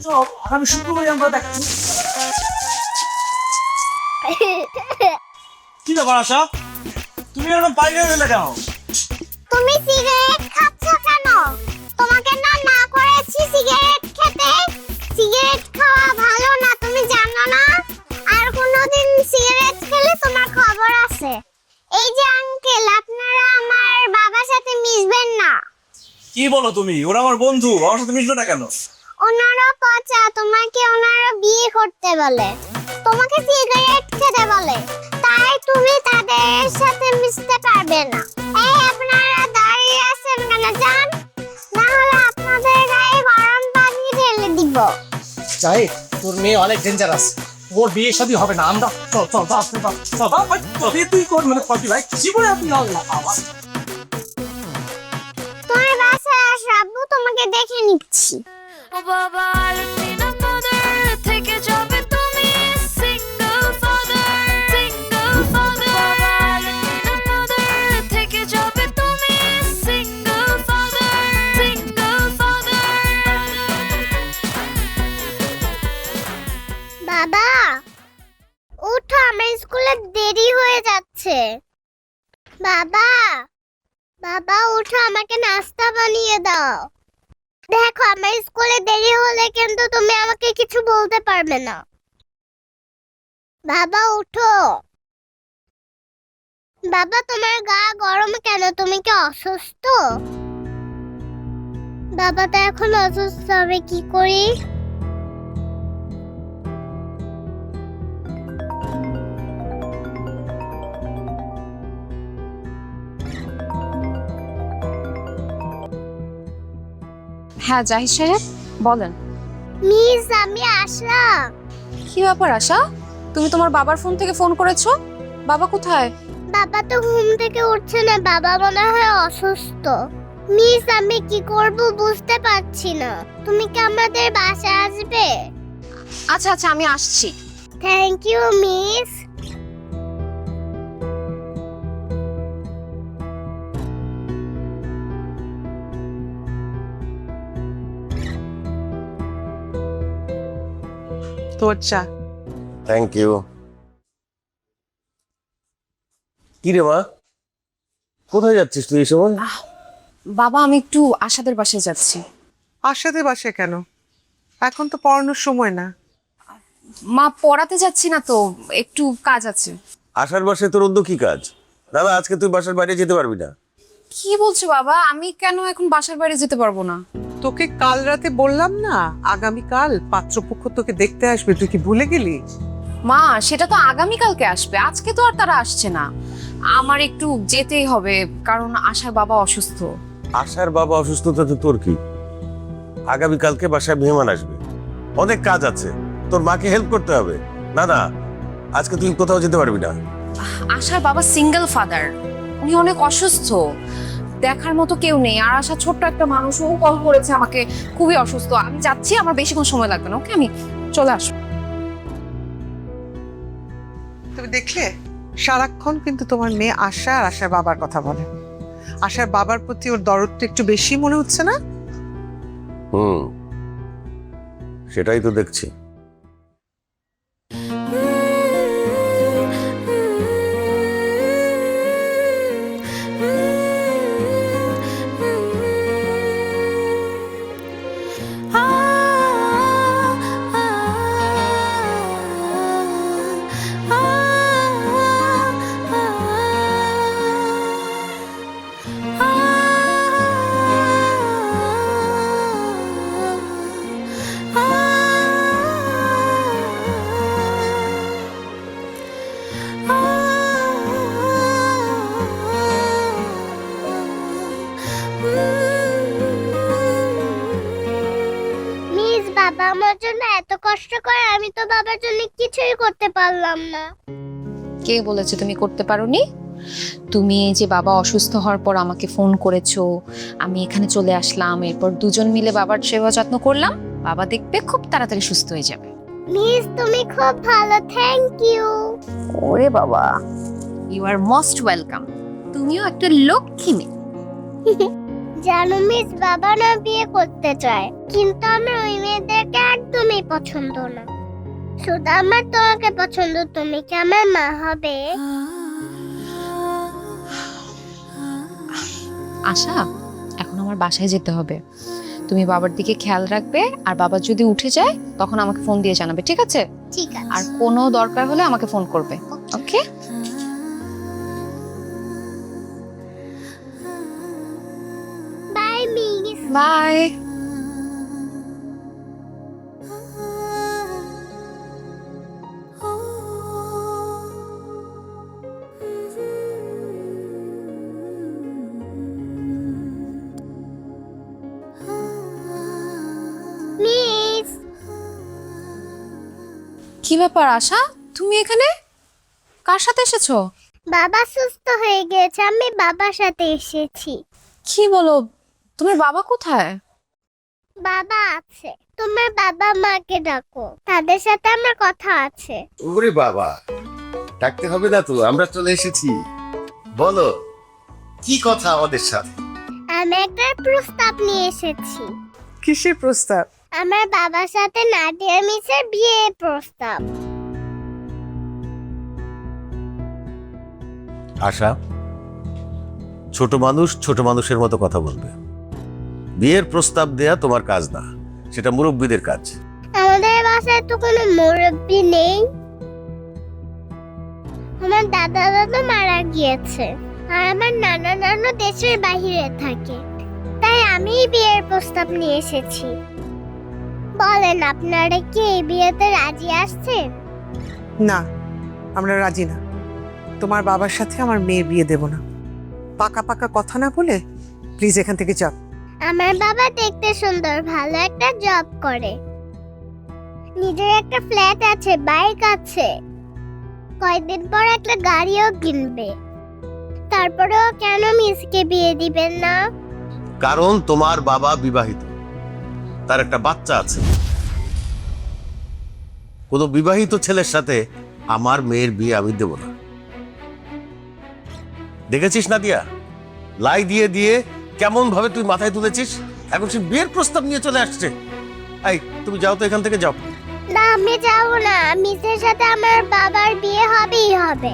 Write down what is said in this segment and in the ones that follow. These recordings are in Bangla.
চল আগামী শুক্রবারই আমরা দেখছি। কি ব্যাপার আশা, তুমি এরকম বাইরে গেলে কেন? তুমি সিগারেট খাচ্ছ কেন? তোমাকে না না করেছি সিগারেট খেতে। সিগারেট খাওয়া ভালো না, তুমি জানো না? আর কোনোদিন সিগারেট খেলে তোমার খবর আছে। এই যে আঙ্কেল, আপনারা আমার বাবার সাথে মিশবেন না। কি বলো তুমি? ওরা আমার বন্ধু, আমার সাথে মিশবে না কেন? ওনারা পচা, তোমাকে ওনারা বিয়ে করতে বলে, তোমাকে সিগারেট খেতে বলে, তাই তুমি তাদের সাথে মিশতে পারবে না। এই আপনারা দাঁড়িয়ে আছেন কেন? যান, না হলে আপনাদের গায়ে গরম পানি ঢেলে দিব। চাই তোর মেয়ে অনেক ডেঞ্জারাস, ওর বিয়ে শাদী হবে না। আমরা চল চল তুই কোন মানে কপি ভাই জীবনে আপনি তোমার বাসায় আসো, আব্বু তোমাকে দেখে নিচ্ছি। ও বাবা আলপিনা মাদার থেকে যাবে তুমি সিঙ্গেল ফাদার বাবা আলপিনা মাদার থেকে যাবে তুমি সিঙ্গেল ফাদার বাবা উঠো, আমার স্কুলে দেরি হয়ে যাচ্ছে। বাবা বাবা উঠো, আমাকে নাস্তা বানিয়ে দাও। দেখো আমার স্কুলে দেরি হলে কিন্তু তুমি আমাকে কিছু বলতে পারবে না। বাবা উঠো। বাবা তোমার গা গরম কেন? তুমি কি অসুস্থ? বাবা তো এখন অসুস্থ, হবে কি করি? হ্যাঁ জাহিদ সাহেব বলেন। মিস আমি আসলাম। কি ব্যাপার আশা, তুমি তোমার বাবার ফোন থেকে ফোন করেছো? বাবা কোথায়? বাবা তো ঘুম থেকে উঠছে না, বাবা মনে হয় অসুস্থ। মিস আমি কি করব বুঝতে পারছি না। তুমি কি আমাদের বাসায় আসবে? আচ্ছা আচ্ছা আমি আসছি। Thank you miss. তোর চা। Thank you. কি রে মা, কোথায় যাচ্ছিস তুই এই সময়? বাবা আমি একটু আশাদের বাসায় যাচ্ছি। আশাতে বাসে কেন? এখন তো পড়ানোর সময় না। মা পড়াতে যাচ্ছি না তো, একটু কাজ আছে। আশার বাসায় তোর অন্য কি কাজ? দাদা আজকে তুই বাসার বাইরে যেতে পারবি না। কি বলছো বাবা? আমি কেন এখন বাসার বাইরে যেতে পারবো না? তোকে কাল রাতে বললাম না আগামীকাল পাত্রপক্ষ তোকে দেখতে আসবে, তুই কি ভুলে গেলি? মা সেটা তো আগামীকালকে আসবে, আজকে তো আর তারা আসছে না। আমার একটু যেতেই হবে, কারণ আশার বাবা অসুস্থ। আশার বাবা অসুস্থতাতে তোর কি? আগামীকালকে বাসায় মেহমান আসবে, অনেক কাজ আছে, তোর মাকে হেল্প করতে হবে। না না, আজকে তুই কোথাও যেতে পারবি না। আশার বাবা সিঙ্গেল ফাদার, উনি অনেক অসুস্থ, দেখার মতো কেউ নেই। আর আশা ছোট্ট একটা মানুষ, ও কল করেছে আমাকে, খুবই অসুস্থ। আমি যাচ্ছি, আমার বেশিক্ষণ সময় লাগবে না। ওকে আমি চলে আসবো। তুমি দেখলে সারাক্ষণ কিন্তু তোমার মেয়ে আশা আর আশার বাবার কথা বলে। আশার বাবার প্রতি ওর দরদটা একটু বেশি মনে হচ্ছে না? সেটাই তো দেখছি। মিস বাবা আমার জন্য এত কষ্ট করে, আমি তো বাবার জন্য কিছুই করতে পারলাম না। কে বলেছে তুমি করতে পারোনি? তুমি এই যে বাবা অসুস্থ হওয়ার পর আমাকে ফোন করেছো, আমি এখানে চলে আসলাম, এরপর দুজন মিলে বাবার সেবা যত্ন করলাম। বাবা দেখবে খুব তাড়াতাড়ি সুস্থ হয়ে যাবে। মিস তুমি খুব ভালো, থ্যাংক ইউ। ওরে বাবা, ইউ আর মোস্ট ওয়েলকাম। তুমিও একটা লক্ষ্মী মেয়ে। জানো মিস বাবা না বিয়ে করতে চায়, কিন্তু আমি ওই মেয়েদেরকে একদম কাউকেই পছন্দ না, শুধু আমার তোমাকে পছন্দ। তুমি কি আমার মা হবে? আশা, এখন আমার বাসায় যেতে হবে। তুমি বাবার দিকে খেয়াল রাখবে, আর বাবা যদি উঠে যায় তখন আমাকে ফোন দিয়ে জানাবে, ঠিক আছে? ঠিক আর আছে। কোনো দরকার হলে আমাকে ফোন করবে, okay? Bye miss. Bye. Miss, কি ব্যাপার আশা, তুমি এখানে কার সাথে এসেছো? বাবা সুস্থ হয়ে গেছে, আমি বাবার সাথে এসেছি। কি বলো, তোমার বাবা কোথায়? বাবা আছে, তোমার বাবা মাকে ডাকো, তাদের সাথে আমার কথা আছে। ওরে বাবা, ডাকতে হবে না তো, আমরা চলে এসেছি। বলো কি কথা আমাদের সাথে? আমি একটা প্রস্তাব নিয়ে এসেছি। কিসের প্রস্তাব? আমার বাবার সাথে নাদিয়া মিসের বিয়ে প্রস্তাব। আশা, ছোট মানুষ ছোট মানুষের মতো কথা বলবে। বিয়ের প্রস্তাব দেয়া তোমার কাজ না, সেটা মুরব্বীদের কাজ। আমাদের বাসায় তো কোনো মুরব্বি নেই, আমার দাদা দাদা মারা গিয়েছে, আর আমার নানা নানু দেশের বাইরে থাকে, তাই আমি বিয়ের প্রস্তাব নিয়ে এসেছি। বলেন, আপনারা কি এই বিয়েতে রাজি আসছেন? না, আমরা রাজি না। তোমার বাবার সাথে আমার মেয়ের বিয়ে দেব না। পাকা পাকা কথা না বলে প্লিজ এখান থেকে যাও। আমার বাবা দেখতে সুন্দর, ভালো একটা জব করে, নিজের একটা ফ্ল্যাট আছে, বাইক আছে, কয়েকদিন পর একটা গাড়িও কিনবে। তারপরেও কেন মিসকে বিয়ে দিবেন না? কারণ তোমার বাবা বিবাহিত, তার একটা বাচ্চা আছে। কোনো বিবাহিত ছেলের সাথে আমার মেয়ের বিয়ে আমি দেব না। দেখেছিস নাদিয়া, লাই দিয়ে দিয়ে কেমন ভাবে তুই মাথায় তুলেছিস, এখন সে বিয়ের প্রস্তাব নিয়ে চলে আসছে। এই তুমি যাও তো, এখান থেকে যাও। না, আমি যাবো না, মিসের সাথে আমার বাবার বিয়ে হবেই হবে।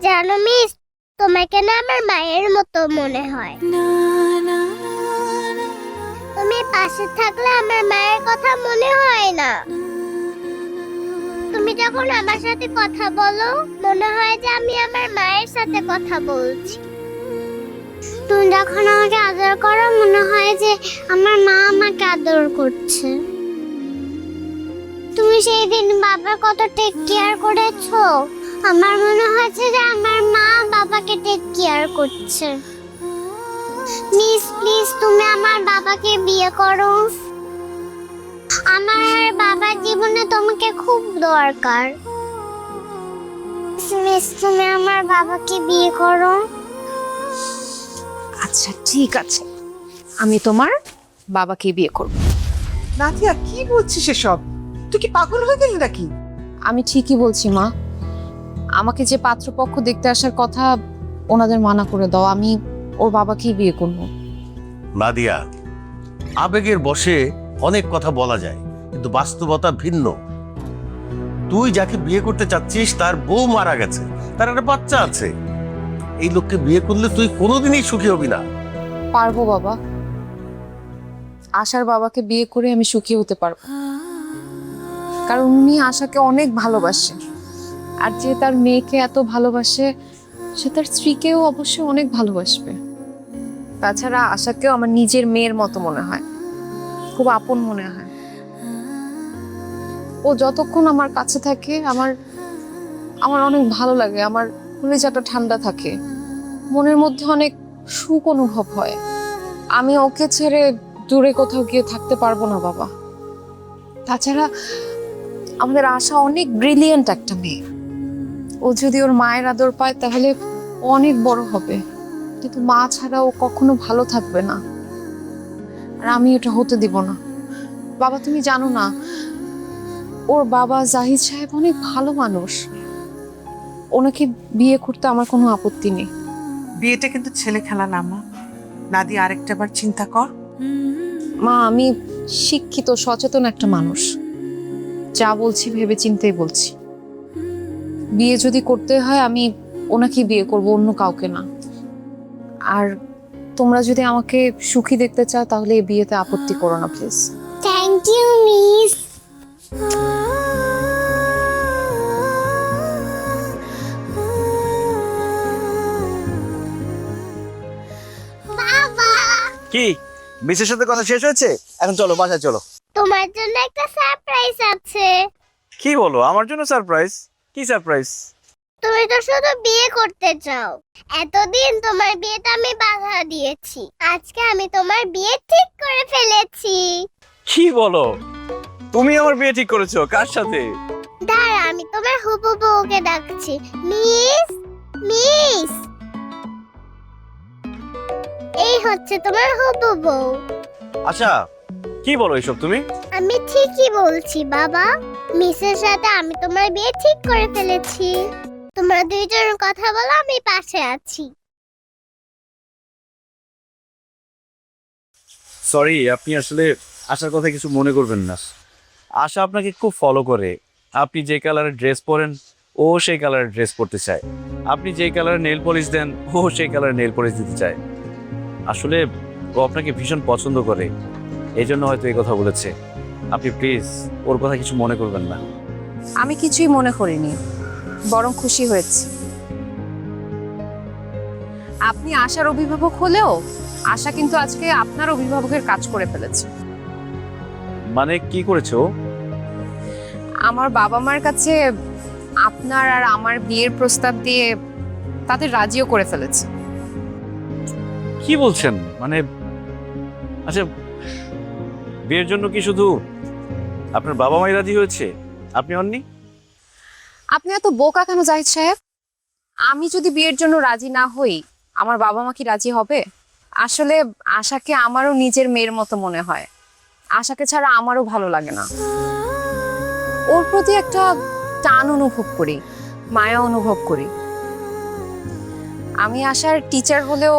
জানো মিস, তোমাকে না আমার মায়ের মতো মনে হয়। তুমি পাশে থাকলে আমার মায়ের কথা মনে হয় না। তুমি যখন আমার সাথে কথা বলো, মনে হয় যে আমি আমার মায়ের সাথে কথা বলছি। তুমি যখন আমাকে আদর করো, মনে হয় যে আমার মা আমাকে আদর করছে। তুমি সেই দিন বাবার কত টেক কেয়ার করেছো, আমার মনে হচ্ছে যে আমার মা বাবাকে টেক কেয়ার করছে। মিস প্লিজ, তুমি আমার বাবাকে বিয়ে করো। আমার বাবার জীবনে তোমাকে খুব দরকার। মিস, তুমি আমার বাবাকে বিয়ে করো। আচ্ছা ঠিক আছে, আমি তোমার বাবাকে বিয়ে করব। নাদিয়া, কি বলছিস এসব? তুই কি পাগল হয়ে গেলি নাকি? আমি ঠিকই বলছি মা, আমাকে যে পাত্রপক্ষ দেখতে আসার কথা ওনাদের মানা করে দাও, আমি ওর বাবাকেই বিয়ে করব। নাদিয়া, আবেগের বশে অনেক কথা বলা যায়, কিন্তু বাস্তবতা ভিন্ন। তুই যাকে বিয়ে করতে চাচ্ছিস তার বউ মারা গেছে, তার একটা বাচ্চা আছে। এই লোককে বিয়ে করলে তুই কোনোদিনই সুখী হবি না। পারবো বাবা, আশার বাবাকে বিয়ে করে আমি সুখী হতে পারবো, কারণ উনি আশাকে অনেক ভালোবাসে। আর যে তার মেয়েকে এত ভালোবাসে, সে তার স্ত্রীকেও অবশ্যই অনেক ভালোবাসবে। তাছাড়া আশাকেও আমার নিজের মেয়ের মতো মনে হয়, খুব আপন মনে হয়। ও যতক্ষণ আমার কাছে থাকে আমার আমার অনেক ভালো লাগে, আমার কলিজাটা ঠান্ডা থাকে, মনের মধ্যে অনেক সুখ অনুভব হয়। আমি ওকে ছেড়ে দূরে কোথাও গিয়ে থাকতে পারবো না বাবা। তাছাড়া আমাদের আশা অনেক ব্রিলিয়েন্ট একটা মেয়ে, ও যদি ওর মায়ের আদর পায় তাহলে ও অনেক বড় হবে, কিন্তু মা ছাড়া ও কখনো ভালো থাকবে না, আর আমি এটা হতে দিব না। বাবা তুমি জানো না, ওর বাবা জাহিদ সাহেব অনেক ভালো মানুষ, ওনাকে বিয়ে করতে আমার কোনো আপত্তি নেই। বিয়েটা কিন্তু ছেলে খেলা না মা। নাদিয়া, আরেকটা বার চিন্তা কর। মা আমি শিক্ষিত সচেতন একটা মানুষ, যা বলছি ভেবে চিন্তেই বলছি। বিয়ে যদি করতে হয় আমি ওনাকেই বিয়ে করব, অন্য কাউকে না। আর তোমরা যদি আমাকে সুখী দেখতে চাও তাহলে এই বিয়েতে আপত্তি করো না প্লিজ। Thank you miss. বাবা, কি মিসের সাথে কথা শেষ হয়েছে? এখন চলো বাসায় চলো। তোমার জন্য একটা সারপ্রাইজ আছে। কি বলো? আমার জন্য সারপ্রাইজ? কি সারপ্রাইজ? তুমি তো শুধু বিয়ে করতে চাও। এতদিন তোমার বিয়েতে আমি বাধা দিয়েছি, আজকে আমি তোমার বিয়ে ঠিক করে ফেলেছি। কি বলো? তুমি আমার বিয়ে ঠিক করেছো? কার সাথে? দাঁড়া, আমি তোমার হবু বউকে ডাকছি। মিস, মিস, এই হচ্ছে তোমার হবু বউ। আচ্ছা, কি বলো এসব তুমি? আমি ঠিকই বলছি বাবা, মিসের সাথে আমি তোমার বিয়ে ঠিক করে ফেলেছি। তোমরা দুইজন কথা বলো, আমি পাশে আছি। সরি, আপনি আসলে আশার কথা কিছু মনে করবেন না। আশা আপনাকে খুব ফলো করে। আপনি যে কালারের ড্রেস পরেন ও সেই কালারের ড্রেস পরতে চায়। আপনি যে কালারের নেল পলিশ দেন ও সেই কালারের নেল পলিশ দিতে চায়। আসলে ও আপনাকে ভীষণ পছন্দ করে, এই জন্য হয়তো এই কথা বলেছে। আপনি প্লিজ ওর কথা কিছু মনে করবেন না। আমি কিছুই মনে করিনি, বরং খুশি হয়েছি। আপনি আশার অভিভাবক হলেও আশা কিন্তু আজকে আপনার অভিভাবকের কাজ করে ফেলেছে। মানে কি করেছো? আমার বাবা মার কাছে আপনার আর আমার বিয়ের প্রস্তাব দিয়ে তাদের রাজিও করে ফেলেছে। কি বলছেন? মানে আচ্ছা, বিয়ের জন্য কি শুধু আপনার বাবা মাই রাজি হয়েছে, আপনি হননি? আপনি এত বোকা কেন জাহিদ সাহেব? আমি যদি বিয়ের জন্য রাজি না হই, আমার বাবা মা কি রাজি হবে? আসলে আশাকে আমারও নিজের মেয়ের মতো মনে হয়। আশাকে ছাড়া আমারও ভালো লাগে না। ওর প্রতি একটা টান অনুভব করি, মায়া অনুভব করি। আমি আশার টিচার হলেও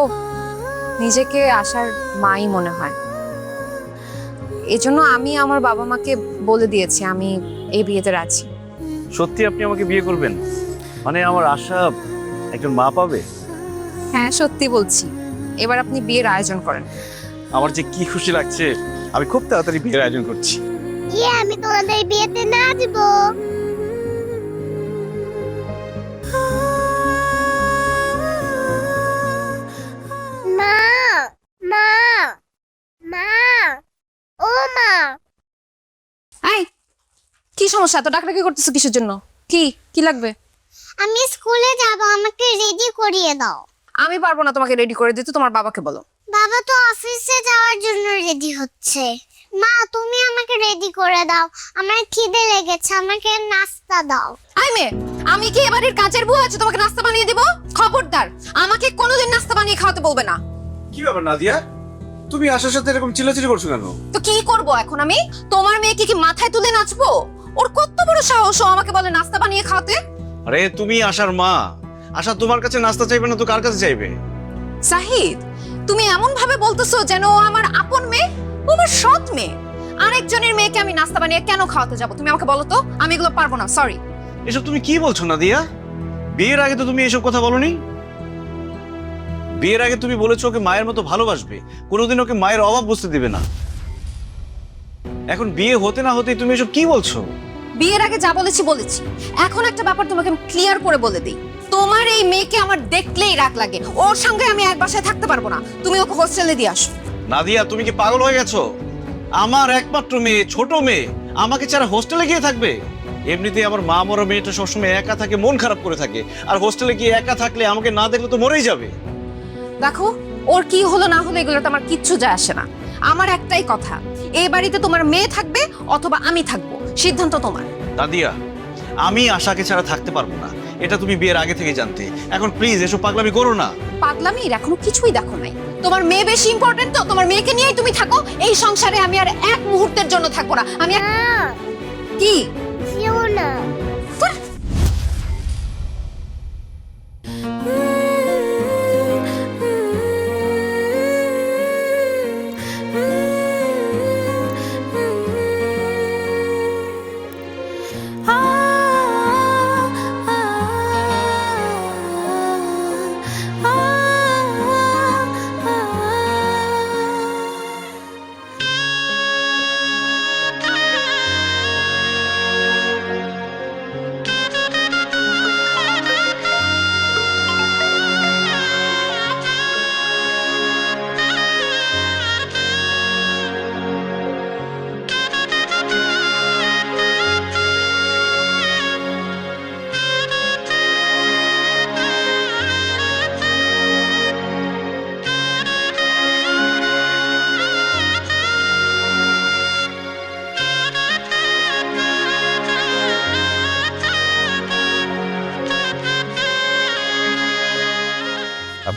নিজেকে আশার মাই মনে হয়। এজন্য আমি আমার বাবা মাকে বলে দিয়েছি আমি এই বিয়েতে রাজি। সত্যি আপনি আমাকে বিয়ে করবেন? মানে আমার আশা একজন মা পাবে? হ্যাঁ, সত্যি বলছি। এবার আপনি বিয়ের আয়োজন করেন। আমার যে কি খুশি লাগছে, আমি খুব তাড়াতাড়ি বিয়ের আয়োজন করছি। আমি তোমাদের বিয়েতে নাচবো। মা, মা, মা, ও মা। এই, কি সমস্যা? এত ডাকাডাকি করতেছো কিসের জন্য? কি কি লাগবে? আমি স্কুলে যাব, আমাকে রেডি করিয়ে দাও। আমি পারবো না তোমাকে রেডি করে দিতে, তোমার বাবাকে বলো। বাবা তো অফিসে যাওয়ার জন্য রেডি হচ্ছে। মা, তুমি আমাকে রেডি করে দাও, আমার খিদে লেগেছে, আমাকে নাস্তা দাও। আই মেয়ে, আমি কি এবারের কাজের বউ আছে তোমাকে নাস্তা বানিয়ে দেব? খবরদার, আমাকে কোনোদিন নাস্তা বানিয়ে খাওয়াতে বলবে না। কি ব্যাপার নাদিয়া, তুমি আশার সাথে এরকম চিল্লাচিল্লি করছো কেন? তো কি করব এখন আমি? তোমার মেয়েকে কি মাথায় তুলে নাচবো? ওর কত বড় সাহস, ও আমাকে বলে নাস্তা বানিয়ে খাওয়াতে। আরে তুমি আশার মা, আশা তোমার কাছে নাস্তা চাইবে না তো কার কাছে চাইবে? সাহিদ, তুমি এমন ভাবে বলতেছো যেন ও আমার আপন মেয়ে, ও আমার সৎ মেয়ে। আরেকজনের মেয়েকে আমি নাস্তা বানিয়ে কেন খাওয়াতে যাব? তুমি আমাকে বলো তো। আমি এগুলো পারবো না, সরি। এসব তুমি কি বলছো নাদিয়া? বিয়ের আগে তো তুমি এসব কথা বলোনি। বিয়ের আগে তুমি বলেছো ওকে মায়ের মতো ভালোবাসবে, কোনোদিন ওকে মায়ের অভাব বুঝতে দিবে না। এখন বিয়ে হতে না হতেই তুমি এসব কি বলছো? বিয়ের আগে যা বলেছি বলেছি। এখন একটা ব্যাপার তোমাকে আমি ক্লিয়ার করে বলে দিই, তোমার এই মেয়েকে আমার দেখলেই রাগ লাগে। ওর সঙ্গে আমি এক বাসায় থাকতে পারবো না। তুমি ওকে হোস্টেলে দিয়ে আসো। নাদিয়া, তুমি কি পাগল হয়ে গেছো? আমার একমাত্র মেয়ে, ছোট মেয়ে, আমাকে ছাড়া হোস্টেলে গিয়ে থাকবে? এমনিতেই আমার মা মরা মেয়েটা সবসময় একা থাকে, মন খারাপ করে থাকে, আর হোস্টেলে গিয়ে একা থাকলে আমাকে না দেখলে তো মরেই যাবে। দেখো, ওর কি হলো না হলো এগুলোতে আমার কিচ্ছু যায় আসে না। আমার একটাই কথা, এই বাড়িতে তোমার মেয়ে থাকবে অথবা আমি থাকবো, সিদ্ধান্ত তোমার। নাদিয়া, আমি আশাকে ছাড়া থাকতে পারবো না, এটা তুমি বিয়ের আগে থেকে জানতে। এখন প্লিজ এসব পাগলামি করো না। পাগলামির এখনো কিছুই দেখো নাই। তোমার মেয়ে বেশি ইম্পর্টেন্ট তো, তোমার মেয়েকে নিয়েই তুমি থাকো। এই সংসারে আমি আর এক মুহূর্তের জন্য থাকবো না। আমি কি যেও না।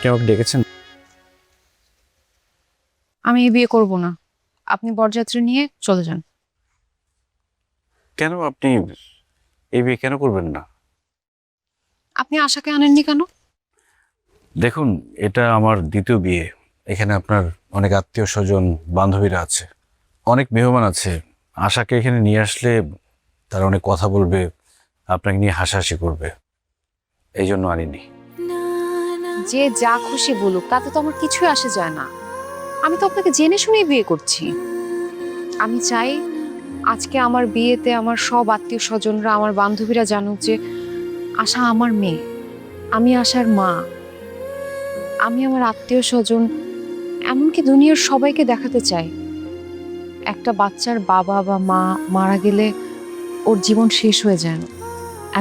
আপনি আমাকে ডেকেছেন? আমি এই বিয়ে করব না, আপনি বরযাত্রী নিয়ে চলে যান। কেন আপনি এই বিয়ে কেন করবেন না? আপনি আশাকে আনেননি কেন? দেখুন, এটা আমার দ্বিতীয় বিয়ে। এখানে আপনার অনেক আত্মীয় স্বজন, বান্ধবীরা আছে, অনেক মেহমান আছে। আশাকে এখানে নিয়ে আসলে তারা অনেক কথা বলবে, আপনাকে নিয়ে হাসাহাসি করবে, এই জন্য আনিনি। যে যা খুশি বলুক, তাতে তো আমার কিছুই আসে যায় না। আমি তো আপনাকে জেনে শুনেই বিয়ে করছি। আমি চাই আজকে আমার বিয়েতে আমার সব আত্মীয় স্বজনরা, আমার বান্ধবীরা জানুক যে আশা আমার মেয়ে, আমি আশার মা। আমি আমার আত্মীয় স্বজন, এমনকি দুনিয়ার সবাইকে দেখাতে চাই একটা বাচ্চার বাবা বা মা মারা গেলে ওর জীবন শেষ হয়ে যায় না।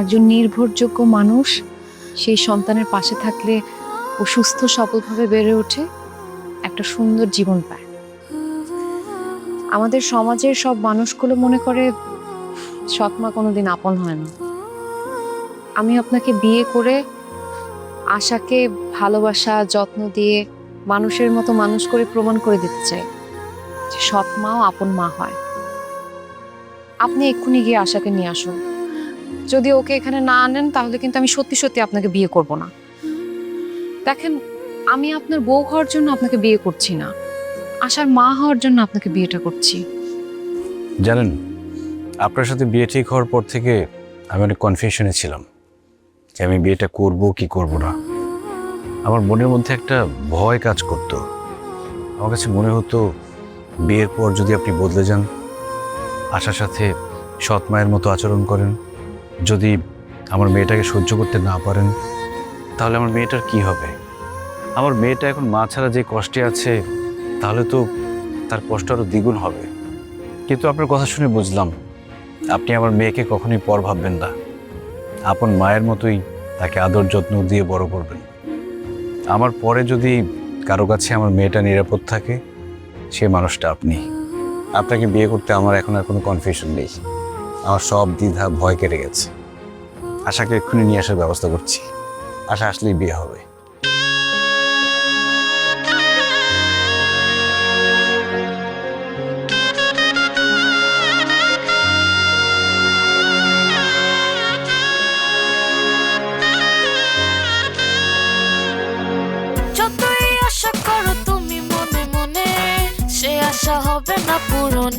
একজন নির্ভরযোগ্য মানুষ সেই সন্তানের পাশে থাকলে ও সুস্থ সবলভাবে বেড়ে ওঠে, একটা সুন্দর জীবন পায়। আমাদের সমাজের সব মানুষগুলো মনে করে সৎমা কোনোদিন আপন হয় না। আমি আপনাকে বিয়ে করে আশাকে ভালোবাসা, যত্ন দিয়ে মানুষের মতো মানুষ করে প্রমাণ করে দিতে চাই যে সৎমাও আপন মা হয়। আপনি এক্ষুনি গিয়ে আশাকে নিয়ে আসুন। যদি ওকে এখানে না আনেন তাহলে কিন্তু আমি সত্যি সত্যি আপনাকে বিয়ে করব না। দেখেন, আমি আপনার বউ হওয়ার জন্য আপনাকে বিয়ে করছি না, আশার মা হওয়ার জন্য আপনাকে বিয়েটা করছি। জানেন, আপনার সাথে বিয়ে ঠিক হওয়ার পর থেকে আমি অনেক কনফিউশনে ছিলাম যে আমি বিয়েটা করব কি করব না। আমার মনের মধ্যে একটা ভয় কাজ করতো। আমার কাছে মনে হতো বিয়ের পর যদি আপনি বদলে যান, আশার সাথে সৎ মায়ের মতো আচরণ করেন, যদি আমার মেয়েটাকে সহ্য করতে না পারেন, তাহলে আমার মেয়েটার কি হবে? আমার মেয়েটা এখন মা ছাড়া যে কষ্টে আছে, তাহলে তো তার কষ্ট আরও দ্বিগুণ হবে। কিন্তু আপনার কথা শুনে বুঝলাম আপনি আমার মেয়েকে কখনোই পর ভাববেন না, আপন মায়ের মতোই তাকে আদর যত্ন দিয়ে বড় করবেন। আমার পরে যদি কারো কাছে আমার মেয়েটা নিরাপদ থাকে, সে মানুষটা আপনি। আপনাকে বিয়ে করতে আমার এখন আর কোনো কনফিউশন নেই। আমার সব দ্বিধা ভয় কেটে গেছে। আশাকে এক্ষুনি নিয়ে আসার ব্যবস্থা করছি। আশা আসলেই বিয়ে হবে। যতই আশা করো তুমি মনে মনে, সে আশা হবে না পূরণ।